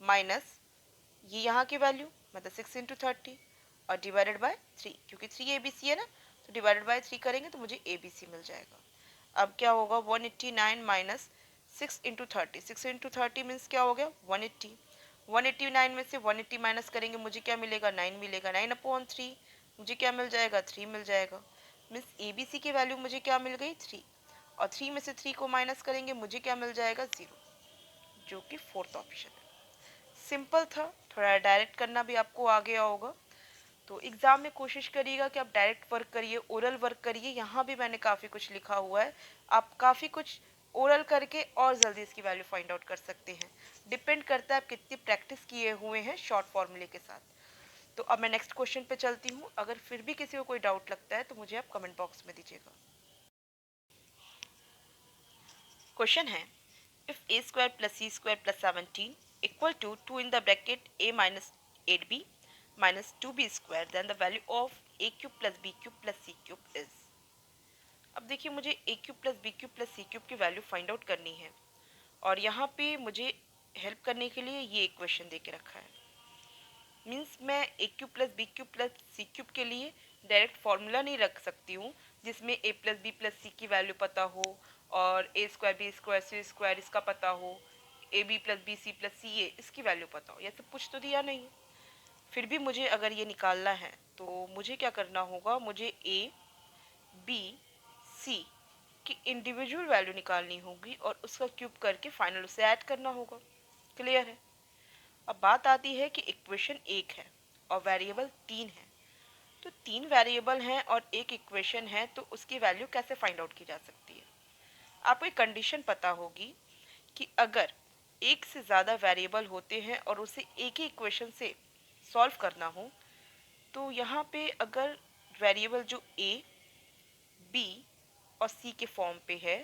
माइनस ये यहाँ की वैल्यू मतलब 6 इंटू 30 और डिवाइडेड बाय 3, क्योंकि 3abc है ना, तो डिवाइडेड बाय 3 करेंगे तो मुझे abc मिल जाएगा। अब क्या होगा, 189 माइनस 6 इंटू 30, 6 इंटू 30 मीन्स क्या हो गया 180। 189 में से 180 माइनस करेंगे मुझे क्या मिलेगा, 9 मिलेगा। 9/3 मुझे क्या मिल जाएगा, 3 मिल जाएगा। मीन्स ए बी सी की वैल्यू मुझे क्या मिल गई, 3, और 3 में से 3 को माइनस करेंगे मुझे क्या मिल जाएगा, 0, जो कि फोर्थ ऑप्शन है। सिंपल था, थोड़ा डायरेक्ट करना भी आपको आ गया होगा। तो एग्जाम में कोशिश करिएगा कि आप डायरेक्ट वर्क करिए, ओरल वर्क करिए। यहाँ भी मैंने काफ़ी कुछ लिखा हुआ है, आप काफ़ी कुछ ओरल करके और जल्दी इसकी वैल्यू फाइंड आउट कर सकते हैं। डिपेंड करता है आप कितनी प्रैक्टिस किए हुए हैं शॉर्ट फॉर्मूले के साथ। तो अब मैं नेक्स्ट क्वेश्चन पे चलती हूँ। अगर फिर भी किसी को कोई डाउट लगता है तो मुझे आप कमेंट बॉक्स में दीजिएगा। क्वेश्चन है, if A square plus C square plus 17 equal to 2 in the bracket a minus 8b minus 2b square, then the value of a cube plus b cube plus c cube is. अब देखिए, मुझे a cube plus b cube plus c cube की value find out करनी है, और यहाँ पे मुझे हेल्प करने के लिए ये इक्वेशन दे के रखा है। मीन्स मैं a cube plus b cube plus c cube के लिए डायरेक्ट फार्मूला नहीं रख सकती हूँ जिसमें ए प्लस बी प्लस सी की वैल्यू पता हो और a square b square c square इसका पता हो, a B plus B C plus C a इसकी वैल्यू पता हो। यह सब कुछ तो दिया नहीं। फिर भी मुझे अगर ये निकालना है तो मुझे क्या करना होगा, मुझे ए बी सी की इंडिविजुअल वैल्यू निकालनी होगी और उसका क्यूब करके फाइनल उसे ऐड करना होगा। क्लियर है। अब बात आती है कि इक्वेशन एक है और वेरिएबल 3 है। तो 3 वेरिएबल हैं और एक इक्वेशन है, तो उसकी वैल्यू कैसे फाइंड आउट की जा सकती है। आपको एक कंडीशन पता होगी कि अगर एक से ज़्यादा वेरिएबल होते हैं और उसे एक ही इक्वेशन से सॉल्व करना हो, तो यहाँ पे अगर वेरिएबल जो ए बी और सी के फॉर्म पे है,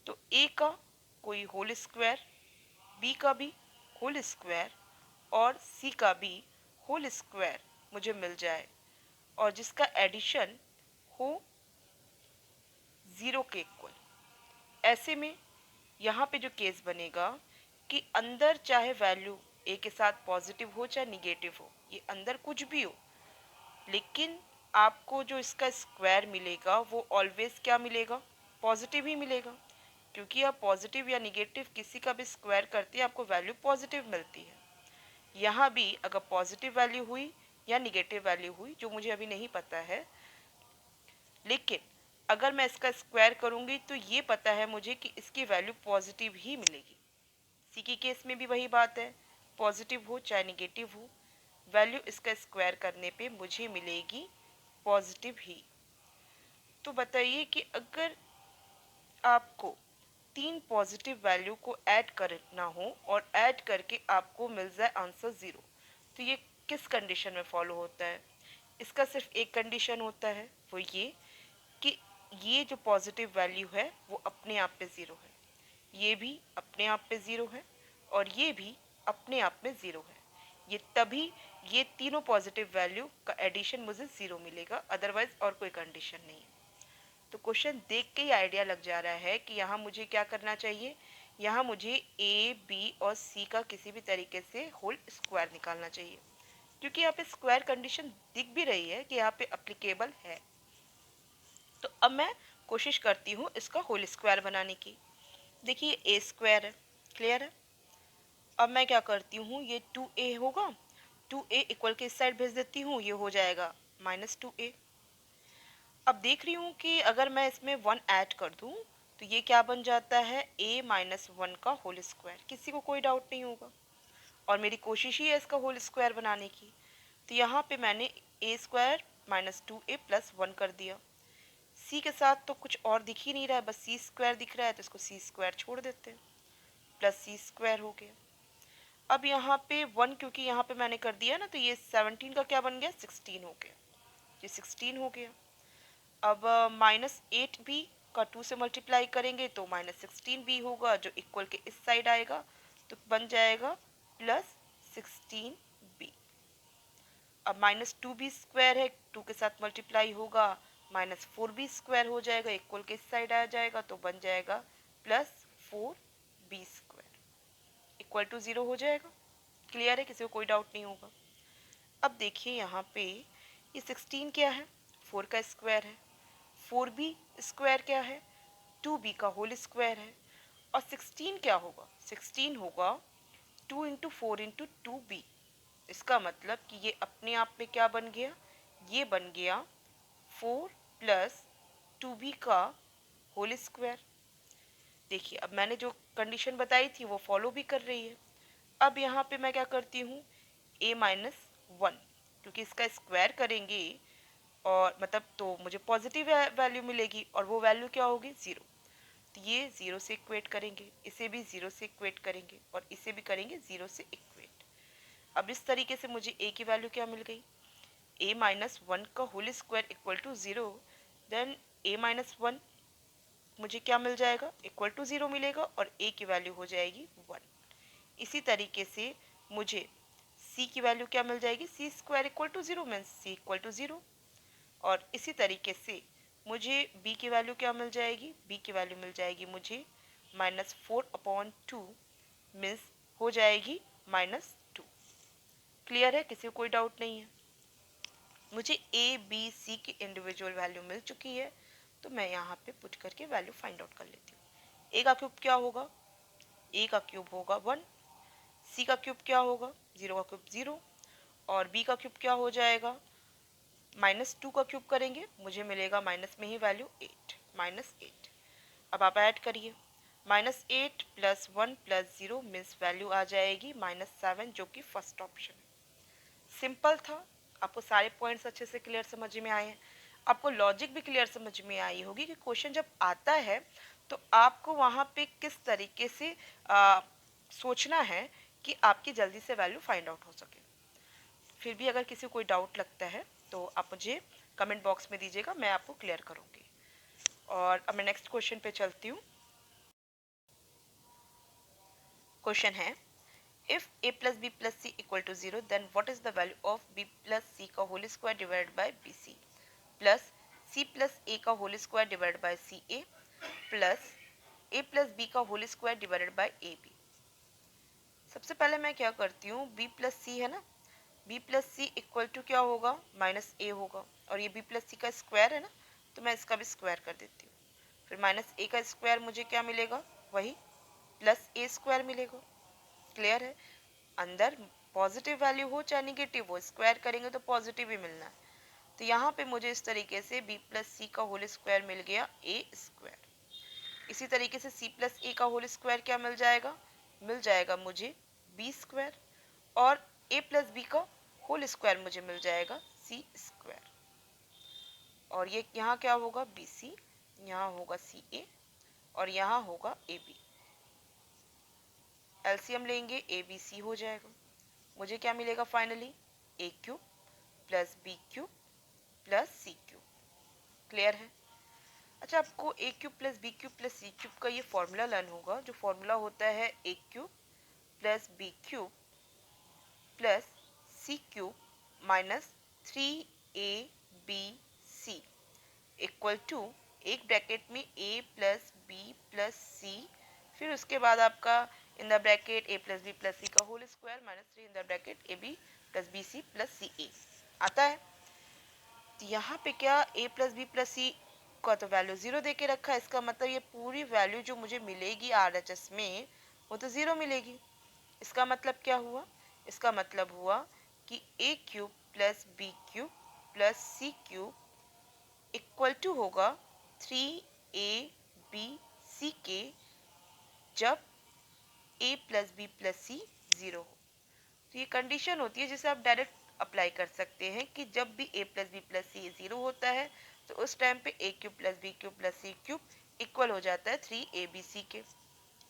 तो ए का कोई होल स्क्वायर, बी का भी होल स्क्वायर और सी का भी होल स्क्वायर मुझे मिल जाए, और जिसका एडिशन हो 0 के इक्वल। ऐसे में यहाँ पे जो केस बनेगा कि अंदर चाहे वैल्यू ए के साथ पॉजिटिव हो चाहे निगेटिव हो, ये अंदर कुछ भी हो, लेकिन आपको जो इसका स्क्वायर मिलेगा वो ऑलवेज क्या मिलेगा, पॉजिटिव ही मिलेगा। क्योंकि आप पॉजिटिव या निगेटिव किसी का भी स्क्वायर करते हैं आपको वैल्यू पॉजिटिव मिलती है। यहाँ भी अगर पॉजिटिव वैल्यू हुई या निगेटिव वैल्यू हुई, जो मुझे अभी नहीं पता है, लेकिन अगर मैं इसका स्क्वायर करूँगी तो ये पता है मुझे कि इसकी वैल्यू पॉजिटिव ही मिलेगी। सी के केस में भी वही बात है, पॉजिटिव हो चाहे निगेटिव हो, वैल्यू इसका स्क्वायर करने पे मुझे मिलेगी पॉजिटिव ही। तो बताइए कि अगर आपको 3 पॉजिटिव वैल्यू को ऐड करना हो और ऐड करके आपको मिल जाए आंसर 0, तो ये किस कंडीशन में फॉलो होता है। इसका सिर्फ एक कंडीशन होता है, वो ये कि ये जो पॉजिटिव वैल्यू है वो अपने आप पे 0 है, ये भी अपने आप पे 0 है और ये भी अपने आप में 0 है। ये तभी ये तीनों पॉजिटिव वैल्यू का एडिशन मुझे 0 मिलेगा, अदरवाइज और कोई कंडीशन नहीं है। तो क्वेश्चन देख के ही आइडिया लग जा रहा है कि यहाँ मुझे क्या करना चाहिए, यहाँ मुझे ए बी और सी का किसी भी तरीके से होल स्क्वायर निकालना चाहिए, क्योंकि यहाँ पे स्क्वायर कंडीशन दिख भी रही है कि यहाँ पे अप्लीकेबल है। तो अब मैं कोशिश करती हूँ इसका होल स्क्वायर बनाने की। देखिए ए स्क्वायर है, क्लियर है। अब मैं क्या करती हूँ, ये 2a होगा, 2a इक्वल के इस साइड भेज देती हूँ, ये हो जाएगा -2a। अब देख रही हूँ कि अगर मैं इसमें 1 ऐड कर दूँ तो ये क्या बन जाता है, a माइनस 1 का होल स्क्वायर। किसी को कोई डाउट नहीं होगा, और मेरी कोशिश ही है इसका होल स्क्वायर बनाने की। तो यहाँ पे मैंने a स्क्वायर -2a प्लस 1 कर दिया। c के साथ तो कुछ और दिख ही नहीं रहा है, बस c स्क्वायर दिख रहा है, तो इसको c स्क्वायर छोड़ देते हैं, प्लस c स्क्वायर हो गया। अब यहाँ पे 1 क्योंकि यहाँ पे मैंने कर दिया ना, तो ये 17 का क्या बन गया, 16 हो गया, ये 16 हो गया। अब -8b का 2 से मल्टीप्लाई करेंगे तो -16b होगा, जो इक्वल के इस साइड आएगा, तो बन जाएगा +16b। अब -2b स्क्वायर है, 2 के साथ मल्टीप्लाई होगा, -4b स्क्वायर हो जाएगा, इक्वल के इस साइड आ जाएगा, तो बन जाएगा +4b स्क्वायर इक्वल टू 0 हो जाएगा। क्लियर है, किसी को कोई डाउट नहीं होगा। अब देखिए यहाँ पे ये 16 क्या है, 4 का स्क्वायर है, 4b स्क्वायर क्या है, 2b का होल स्क्वायर है, और 16 क्या होगा, 16 होगा 2 इंटू 4 इंटू 2b। इसका मतलब कि ये अपने आप में क्या बन गया, ये बन गया 4 प्लस 2b का होल स्क्वायर। देखिए अब मैंने जो कंडीशन बताई थी वो फॉलो भी कर रही है। अब यहाँ पे मैं क्या करती हूँ, a माइनस 1, क्योंकि इसका स्क्वायर करेंगे और मतलब तो मुझे पॉजिटिव वैल्यू मिलेगी और वो वैल्यू क्या होगी, 0। तो ये 0 से इक्वेट करेंगे, इसे भी 0 से इक्वेट करेंगे और इसे भी करेंगे 0 से इक्वेट। अब इस तरीके से मुझे a की वैल्यू क्या मिल गई, a माइनस 1 का whole square equal to 0। Then a minus 1 मुझे क्या मिल जाएगा, इक्वल टू 0 मिलेगा और a की वैल्यू हो जाएगी 1। इसी तरीके से मुझे c की वैल्यू क्या मिल जाएगी, c square equal to 0 means c equal to 0। और इसी तरीके से मुझे b की वैल्यू क्या मिल जाएगी, b की वैल्यू मिल जाएगी मुझे -4/2 मीन्स हो जाएगी -2। क्लियर है, किसी को कोई डाउट नहीं है। मुझे a b c की इंडिविजुअल वैल्यू मिल चुकी है, तो मैं यहाँ पे पुट करके वैल्यू फाइंड आउट कर लेती हूँ। a का क्यूब क्या होगा, a का क्यूब होगा 1, c का क्यूब क्या होगा, 0 का क्यूब 0, और b का क्यूब क्या हो जाएगा, -2 का क्यूब करेंगे मुझे मिलेगा माइनस में ही वैल्यू 8, -8। अब आप ऐड करिए, -8 प्लस 1 प्लस 0 मीन्स वैल्यू आ जाएगी -7, जो कि फर्स्ट ऑप्शन है। सिंपल था, आपको सारे पॉइंट्स अच्छे से क्लियर समझ में आए हैं। आपको लॉजिक भी क्लियर समझ में आई होगी कि क्वेश्चन जब आता है तो आपको वहाँ पे किस तरीके से सोचना है कि आपकी जल्दी से वैल्यू फाइंड आउट हो सके। फिर भी अगर किसी को कोई डाउट लगता है तो आप मुझे कमेंट बॉक्स में दीजिएगा, मैं आपको क्लियर करूँगी। और अब मैं नेक्स्ट क्वेश्चन पे चलती हूँ। क्वेश्चन है, if a plus b plus c equal to 0 then what is the value of b plus c का whole square divided by bc plus c plus a का whole square divided by ca plus a plus b का whole square divided by ab। सबसे पहले मैं क्या करती हूँ, b plus सी है ना, b plus c equal to क्या होगा, माइनस a होगा, और ये b प्लस सी का स्क्वायर है ना, तो मैं इसका भी स्क्वायर कर देती हूँ। फिर माइनस a का स्क्वायर मुझे क्या मिलेगा, वही प्लस a स्क्वायर मिलेगा। क्लियर है, अंदर पॉजिटिव वैल्यू हो चाहे निगेटिव हो, स्क्वायर करेंगे तो पॉजिटिव ही मिलना है। तो यहाँ पे मुझे इस तरीके से b प्लस सी का होल स्क्वायर मिल गया a स्क्वायर। इसी तरीके से c प्लस a का होल स्क्वायर क्या मिल जाएगा मुझे b स्क्वायर, और a प्लस बी का होल स्क्वायर मुझे मिल जाएगा c स्क्वायर। और ये यहाँ क्या होगा, bc, यहाँ होगा ca, और यहाँ होगा ab। एलसीएम लेंगे abc हो जाएगा, मुझे क्या मिलेगा finally, a cube plus b cube plus c cube. Clear है। अच्छा, आपको a cube plus b cube plus c cube का ये फॉर्मूला लर्न होगा, जो फॉर्मूला होता है a cube plus b cube plus c cube minus 3ab equal to, एक ब्रैकेट में a plus B plus c, फिर उसके बाद आपका in the bracket a plus B plus सी का whole square minus 3 in the bracket a B plus B C plus C a आता है। तो यहाँ पे क्या, a प्लस बी प्लस सी का तो वैल्यू 0 दे के रखा है, इसका मतलब ये पूरी वैल्यू जो मुझे मिलेगी RHS में वो तो 0 मिलेगी। इसका मतलब क्या हुआ, इसका मतलब हुआ कि a cube plus b cube plus c cube equal to होगा 3abc के, जब a प्लस बी प्लस सी 0 हो। तो ये कंडीशन होती है जिसे आप डायरेक्ट अप्लाई कर सकते हैं कि जब भी a प्लस बी प्लस सी 0 होता है तो उस टाइम पे a cube plus b cube plus c cube equal हो जाता है 3abc के।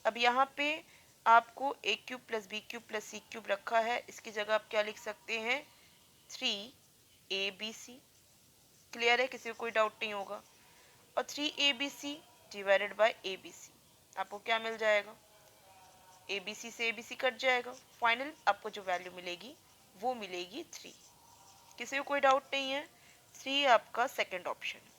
अब यहाँ पे आपको a cube plus b cube plus c cube रखा है, इसकी जगह आप क्या लिख सकते हैं, 3abc। क्लियर है, किसी को कोई डाउट नहीं होगा। और 3abc डिवाइडेड बाय abc, आपको क्या मिल जाएगा, abc से abc कट जाएगा, फाइनल आपको जो वैल्यू मिलेगी वो मिलेगी 3। किसी को कोई डाउट नहीं है, 3 आपका सेकंड ऑप्शन है,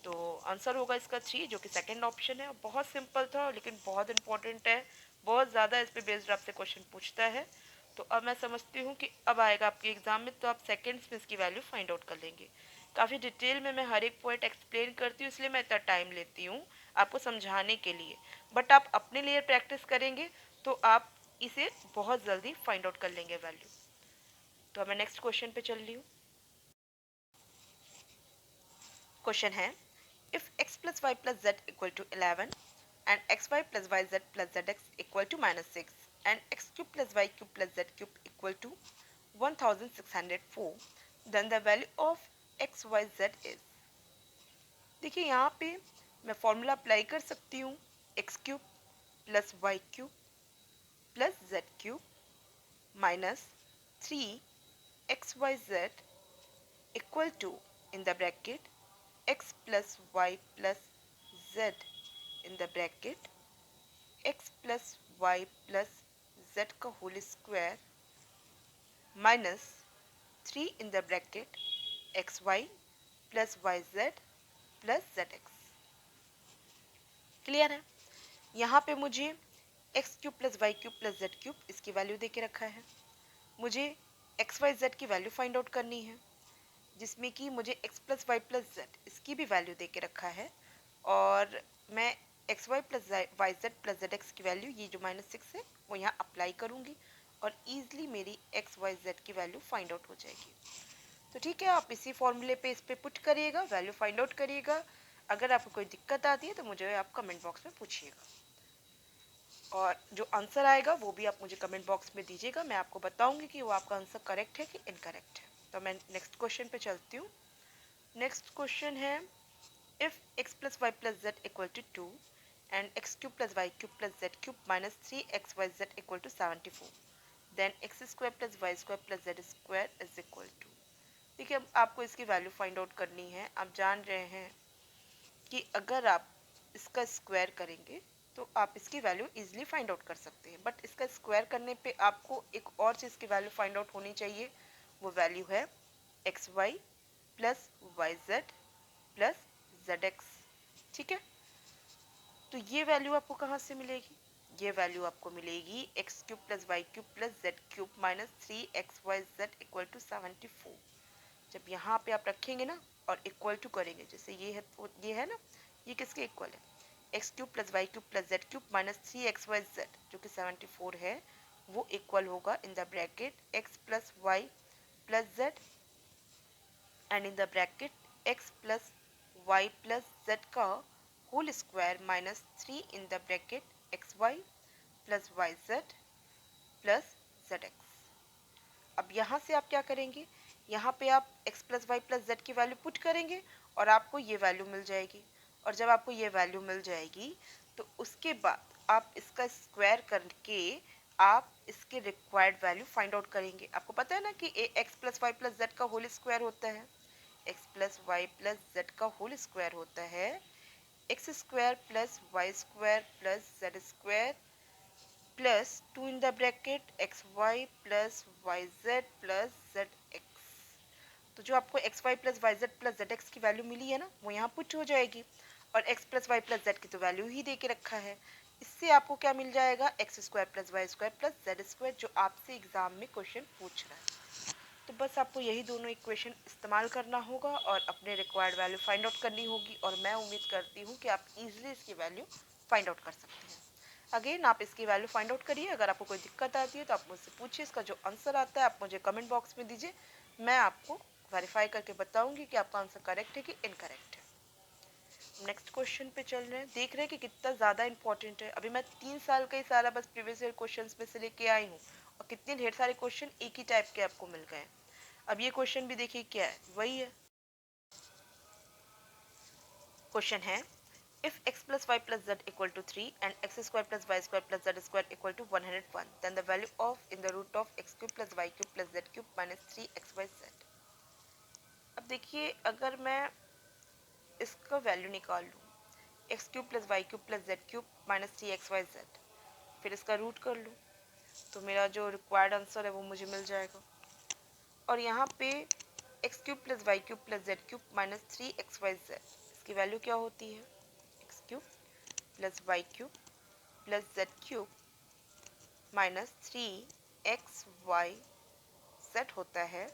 तो आंसर होगा इसका 3, जो कि सेकंड ऑप्शन है। बहुत सिंपल था लेकिन बहुत इंपॉर्टेंट है, बहुत ज़्यादा इस पे बेस्ड आपसे क्वेश्चन पूछता है। तो अब मैं समझती हूँ कि अब आएगा आपके एग्जाम में तो आप सेकंड्स में इसकी वैल्यू फाइंड आउट कर लेंगे। काफ़ी डिटेल में मैं हर एक पॉइंट एक्सप्लेन करती हूँ, इसलिए मैं इतना टाइम लेती हूँ आपको समझाने के लिए, बट आप अपने लिए प्रैक्टिस करेंगे तो आप इसे बहुत जल्दी फाइंड आउट कर लेंगे वैल्यू। तो अब मैं नेक्स्ट क्वेश्चन पे चल रही हूँ। क्वेश्चन है if x plus Y plus Z equal to 11 and xy plus yz plus zx equal to -6 and x cube plus y cube plus z cube equal to 1604 then the value of x y z is। देखिए यहाँ पे मैं formula apply कर सकती हूँ x cube plus Y cube plus Z cube minus 3 xyz equal to in the bracket x plus y plus z in the bracket x plus y plus z का whole square minus 3 in the bracket x Y plus Y Z plus Z x. Clear है? यहाँ पे मुझे x cube plus Y cube plus Z cube इसकी value दे के रखा है। मुझे एक्स वाई जेड की वैल्यू फाइंड आउट करनी है जिसमें कि मुझे x plus Y plus z इसकी भी वैल्यू दे के रखा है और मैं x Y plus Y Z plus Z x की वैल्यू ये जो -6 है वो यहाँ अप्लाई करूँगी और ईजिली मेरी एक्स वाई जेड की वैल्यू फाइंड आउट हो जाएगी। तो ठीक है, आप इसी फॉर्मूले पे इस पे पुट करिएगा, वैल्यू फाइंड आउट करिएगा। अगर आपको कोई दिक्कत आती है तो मुझे आप कमेंट बॉक्स में पूछिएगा और जो आंसर आएगा वो भी आप मुझे कमेंट बॉक्स में दीजिएगा। मैं आपको बताऊंगी कि वो आपका आंसर करेक्ट है कि इनकरेक्ट है। तो मैं नेक्स्ट क्वेश्चन पे चलती हूँ। नेक्स्ट क्वेश्चन है if x plus Y plus Z equal to 2 and x cube plus Y cube plus Z cube minus 3 xyz equal to 74 then x square plus Y square plus Z square is equal to. देखिए अब आपको इसकी value find out करनी है। आप जान रहे हैं कि अगर आप इसका स्क्वायर करेंगे तो आप इसकी वैल्यू इजीली फाइंड आउट कर सकते हैं, बट इसका स्क्वायर करने पे आपको एक और चीज़ की वैल्यू फाइंड आउट होनी चाहिए। वो वैल्यू है x Y plus Y Z plus Z x. ठीक है, तो ये वैल्यू आपको कहाँ से मिलेगी? ये वैल्यू आपको मिलेगी x cube plus Y cube plus Z cube minus 3 xyz equal to 74। जब यहाँ पे आप रखेंगे ना और इक्वल टू करेंगे, जैसे ये है ना, ये किसके इक्वल है? X cube plus Y cube plus Z cube minus 3 xyz जो कि 74 है, वो इक्वल होगा in the bracket x plus Y plus z and in the bracket x plus Y plus z का whole square minus 3 in the bracket x Y plus Y Z plus Z x. अब यहाँ से आप क्या करेंगे? यहाँ पे आप x plus Y plus Z की वैल्यू पुट करेंगे और आपको ये वैल्यू मिल जाएगी। और जब आपको ये वैल्यू मिल जाएगी तो उसके बाद आप इसका स्क्वायर करके आप इसके रिक्वायर्ड वैल्यू फाइंड आउट करेंगे। आपको पता है ना कि x plus Y plus z का होल स्क्वायर होता है, x plus Y plus z का होल स्क्वायर होता है x square plus Y square plus Z square plus 2 in the bracket x Y plus Y Z plus Z x. तो जो आपको x Y plus Y Z plus Z x की value मिली है ना, वो यहाँ पुट हो जाएगी और x plus Y plus Z की तो वैल्यू ही दे के रखा है। इससे आपको क्या मिल जाएगा? X square plus Y square plus Z square, जो आपसे एग्जाम में क्वेश्चन पूछ रहा है। तो बस आपको यही दोनों इक्वेशन इस्तेमाल करना होगा और अपने रिक्वायर्ड वैल्यू फाइंड आउट करनी होगी और मैं उम्मीद करती हूँ कि आप इजीली इसकी वैल्यू फाइंड आउट कर सकते हैं। अगेन आप इसकी वैल्यू फाइंड आउट करिए। अगर आपको कोई दिक्कत आती है तो आप मुझसे पूछिए। इसका जो आंसर आता है आप मुझे कमेंट बॉक्स में दीजिए, मैं आपको वेरीफाई करके बताऊंगी कि आपका आंसर करेक्ट है कि इनकरेक्ट है। नेक्स्ट क्वेश्चन पे चल रहे हैं। देख रहे हैं कि कितना ज़्यादा इंपॉर्टेंट है। अभी मैं 3 साल का ही सारा बस प्रीवियस ईयर क्वेश्चन में से लेके आई हूँ और कितने ढेर सारे क्वेश्चन एक ही टाइप के आपको मिल गए। अब ये क्वेश्चन भी देखिए क्या है, वही है। क्वेश्चन है if x plus y plus z equal to 3 and x square plus y square plus z square equal to 101 then the value of in the root of x cube plus y cube plus z cube minus 3 xyz। अब देखिए अगर मैं इसका value निकाल लूँ x cube plus Y cube plus Z cube minus 3 xyz, फिर इसका root कर लूँ तो मेरा जो रिक्वायर्ड आंसर है वो मुझे मिल जाएगा। और यहाँ पे x cube plus Y cube plus Z cube minus 3 xyz, इसकी वैल्यू क्या होती है? X cube plus Y cube plus Z cube minus 3 xyz होता है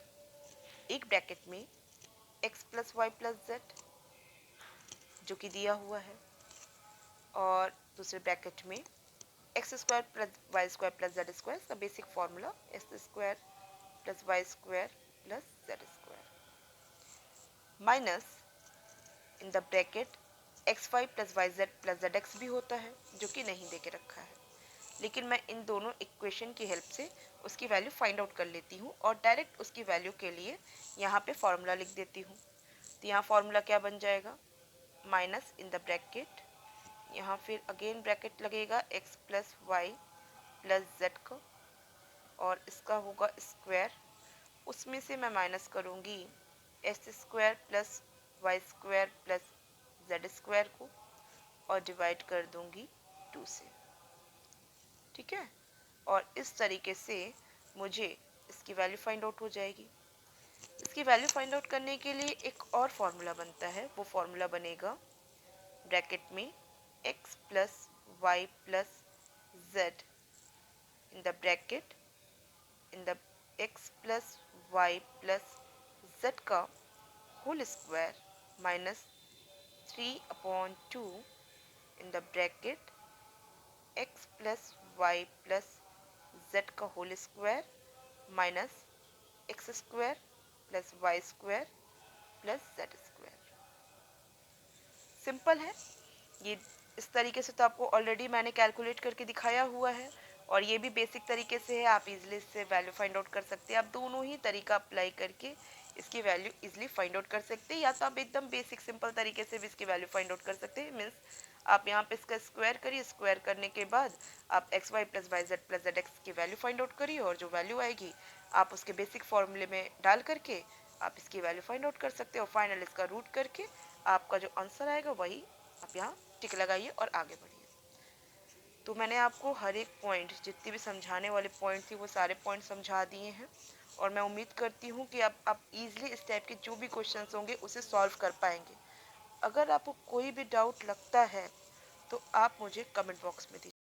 एक ब्रैकेट में x plus Y plus z जो कि दिया हुआ है और दूसरे ब्रैकेट में x square plus Y square plus Z square का basic formula x square plus Y square plus Z square minus in the bracket x5 plus Y Z plus Z x भी होता है, जो कि नहीं दे के रखा है। लेकिन मैं इन दोनों इक्वेशन की हेल्प से उसकी वैल्यू फाइंड आउट कर लेती हूँ और डायरेक्ट उसकी वैल्यू के लिए यहाँ पे फॉर्मूला लिख देती हूँ। तो यहाँ फॉर्मूला क्या बन जाएगा, माइनस इन द ब्रैकेट, यहाँ फिर अगेन ब्रैकेट लगेगा x plus Y plus z का, और इसका होगा स्क्वायर, उसमें से मैं माइनस करूँगी s square plus Y square plus Z square को, और डिवाइड कर दूँगी 2 से। ठीक है, और इस तरीके से मुझे इसकी वैल्यू फाइंड आउट हो जाएगी। इसकी वैल्यू फाइंड आउट करने के लिए एक और फॉर्मूला बनता है, वो फॉर्मूला बनेगा ब्रैकेट में x plus Y plus z in the bracket in the x plus Y plus z का whole square minus 3/2 in the bracket x plus Y plus z का whole square minus x square plus Y square plus Z square. Simple है ये। इस तरीके से तो आपको already मैंने कैलकुलेट करके दिखाया हुआ है, और ये भी बेसिक तरीके से है, आप इजीली इससे वैल्यू फाइंड आउट कर सकते हैं। आप दोनों ही तरीका अप्लाई करके इसकी वैल्यू इजीली फाइंड आउट कर सकते हैं, या तो आप एकदम बेसिक सिंपल तरीके से भी इसकी वैल्यू फाइंड आउट कर सकते हैं। मीन्स आप यहाँ पे इसका स्क्वायर करिए, स्क्वायर करने के बाद आप x Y plus Y Z plus Z x की वैल्यू फाइंड आउट करिए, और जो वैल्यू आएगी आप उसके बेसिक फॉर्मूले में डाल करके आप इसकी वैल्यू फाइंड आउट कर सकते हो, और फाइनल इसका रूट करके आपका जो आंसर आएगा वही आप यहाँ टिक लगाइए और आगे बढ़िए। तो मैंने आपको हर एक पॉइंट, जितने भी समझाने वाले पॉइंट थे वो सारे पॉइंट समझा दिए हैं, और मैं उम्मीद करती हूँ कि आप इजीली इस टाइप के जो भी क्वेश्चंस होंगे उसे सॉल्व कर पाएंगे। अगर आपको कोई भी डाउट लगता है तो आप मुझे कमेंट बॉक्स में दीजिए।